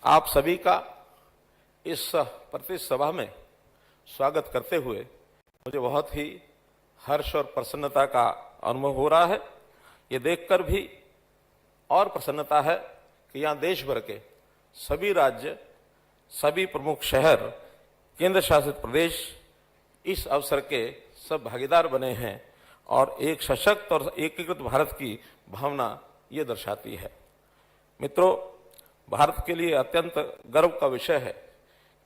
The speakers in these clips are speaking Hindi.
आप सभी का इस प्रतिष्ठित सभा में स्वागत करते हुए मुझे बहुत ही हर्ष और प्रसन्नता का अनुभव हो रहा है। ये देखकर भी और प्रसन्नता है कि यहाँ देश भर के सभी राज्य, सभी प्रमुख शहर, केंद्र शासित प्रदेश इस अवसर के सब भागीदार बने हैं और एक सशक्त और एकीकृत भारत की भावना ये दर्शाती है। मित्रों, भारत के लिए अत्यंत गर्व का विषय है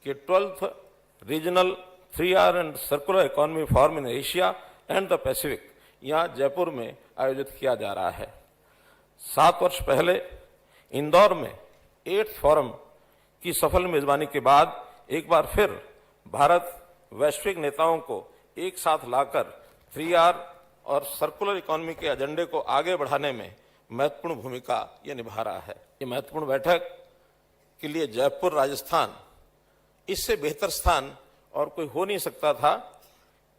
कि 12th regional 3R and circular economy forum in Asia and the Pacific यहाँ जयपुर में आयोजित किया जा रहा है। 7 वर्ष पहले इंदौर में 8th फोरम की सफल मेजबानी के बाद एक बार फिर भारत वैश्विक नेताओं को एक साथ लाकर 3R और सर्कुलर इकोनॉमी के एजेंडे को आगे बढ़ाने में महत्वपूर्ण भूमिका ये निभा रहा है। ये महत्वपूर्ण बैठक के लिए जयपुर, राजस्थान, इससे बेहतर स्थान और कोई हो नहीं सकता था,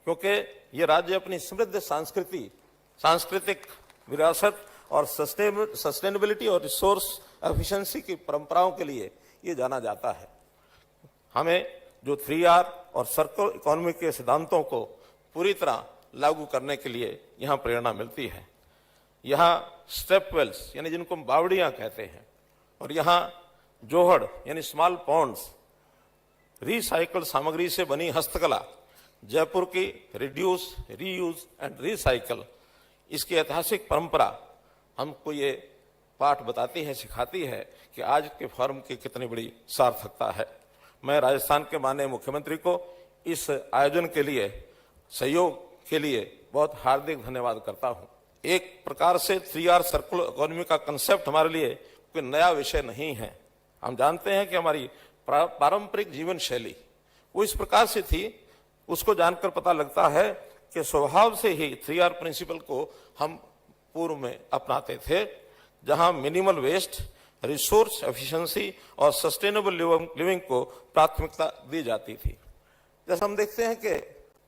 क्योंकि ये राज्य अपनी समृद्ध सांस्कृतिक विरासत और सस्टेनेबिलिटी और रिसोर्स एफिशिएंसी की परंपराओं के लिए ये जाना जाता है। हमें जो 3R और सर्कुलर इकोनॉमी के सिद्धांतों को पूरी तरह लागू करने के लिए यहाँ प्रेरणा मिलती है। यहाँ स्टेप वेल्स यानी जिनको बावड़ियाँ कहते हैं, और यहाँ जोहड़ यानी स्मॉल पॉन्ड्स, रिसाइकल्ड सामग्री से बनी हस्तकला, जयपुर की रिड्यूस, रीयूज एंड रिसाइकल, इसकी ऐतिहासिक परंपरा हमको ये पाठ बताती है, सिखाती है कि आज के फोरम की कितनी बड़ी सार्थकता है। मैं राजस्थान के माननीय मुख्यमंत्री को इस आयोजन के लिए, सहयोग के लिए बहुत हार्दिक धन्यवाद करता हूं। एक प्रकार से 3R सर्कुलर इकोनॉमी का कंसेप्ट हमारे लिए कोई नया विषय नहीं है। हम जानते हैं कि हमारी पारंपरिक जीवन शैली वो इस प्रकार से थी, उसको जानकर पता लगता है कि स्वभाव से ही 3R प्रिंसिपल को हम पूर्व में अपनाते थे, जहां मिनिमल वेस्ट, रिसोर्स एफिशिएंसी और सस्टेनेबल लिविंग को प्राथमिकता दी जाती थी। जैसे हम देखते हैं कि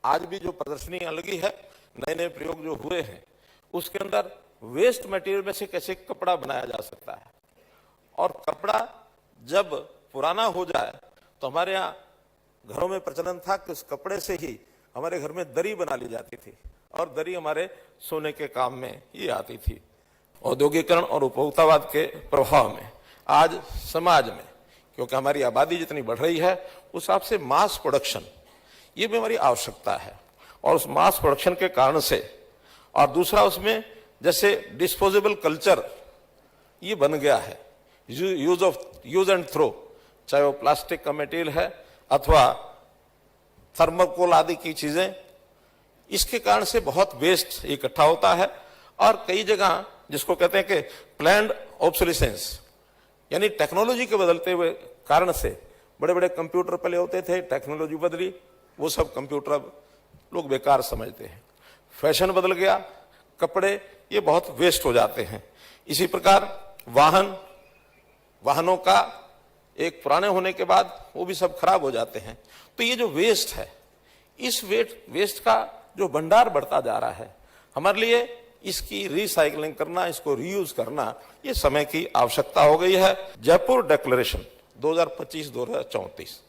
आज भी जो प्रदर्शनियां लगी है, नए नए प्रयोग जो हुए हैं, उसके अंदर वेस्ट मटेरियल में से कैसे कपड़ा बनाया जा सकता है, और कपड़ा जब पुराना हो जाए तो हमारे यहाँ घरों में प्रचलन था कि उस कपड़े से ही हमारे घर में दरी बना ली जाती थी, और दरी हमारे सोने के काम में ये आती थी। औद्योगिकरण और उपभोक्तावाद के प्रभाव में आज समाज में, क्योंकि हमारी आबादी जितनी बढ़ रही है, उस हिसाब से मास प्रोडक्शन ये भी हमारी आवश्यकता है, और उस मास प्रोडक्शन के कारण से, और दूसरा उसमें जैसे डिस्पोजेबल कल्चर ये बन गया है, यूज एंड थ्रो, चाहे वो प्लास्टिक का मटेरियल है अथवा थर्मोकोल आदि की चीजें, इसके कारण से बहुत वेस्ट इकट्ठा होता है। और कई जगह जिसको कहते हैं कि प्लैंड ऑब्सोलिसेंस, यानी टेक्नोलॉजी के बदलते हुए कारण से, बड़े बड़े कंप्यूटर पहले होते थे, टेक्नोलॉजी बदली, वो सब कंप्यूटर अब लोग बेकार समझते हैं। फैशन बदल गया, कपड़े ये बहुत वेस्ट हो जाते हैं। इसी प्रकार वाहनों का एक पुराने होने के बाद वो भी सब खराब हो जाते हैं। तो ये जो वेस्ट है, इस वेस्ट का जो भंडार बढ़ता जा रहा है, हमारे लिए इसकी रिसाइकलिंग करना, इसको रीयूज करना, ये समय की आवश्यकता हो गई है। जयपुर डिक्लेरेशन 2025-2034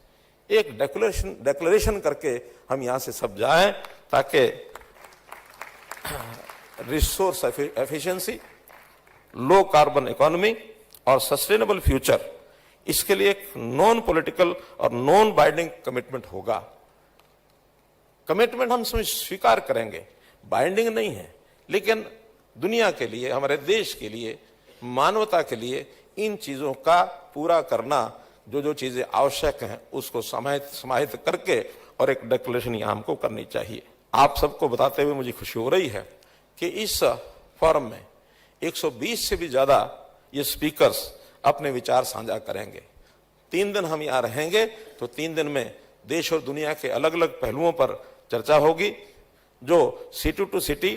एक डिक्लेरेशन करके हम यहां से सब जाएं, ताकि resource efficiency, low carbon economy और सस्टेनेबल फ्यूचर, इसके लिए एक नॉन पॉलिटिकल और नॉन बाइंडिंग कमिटमेंट होगा। कमिटमेंट हम स्वीकार करेंगे, बाइंडिंग नहीं है, लेकिन दुनिया के लिए, हमारे देश के लिए, मानवता के लिए इन चीजों का पूरा करना, जो चीजें आवश्यक हैं उसको समाहित करके, और एक डिक्लेरेशन यहां हमको करनी चाहिए। आप सबको बताते हुए मुझे खुशी हो रही है कि इस फोरम में 120 से भी ज्यादा ये स्पीकर्स अपने विचार साझा करेंगे। 3 दिन हम यहाँ रहेंगे, तो 3 दिन में देश और दुनिया के अलग अलग पहलुओं पर चर्चा होगी, जो सिटी टू सिटी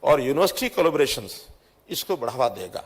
और यूनिवर्सिटी कोलैबोरेशंस इसको बढ़ावा देगा।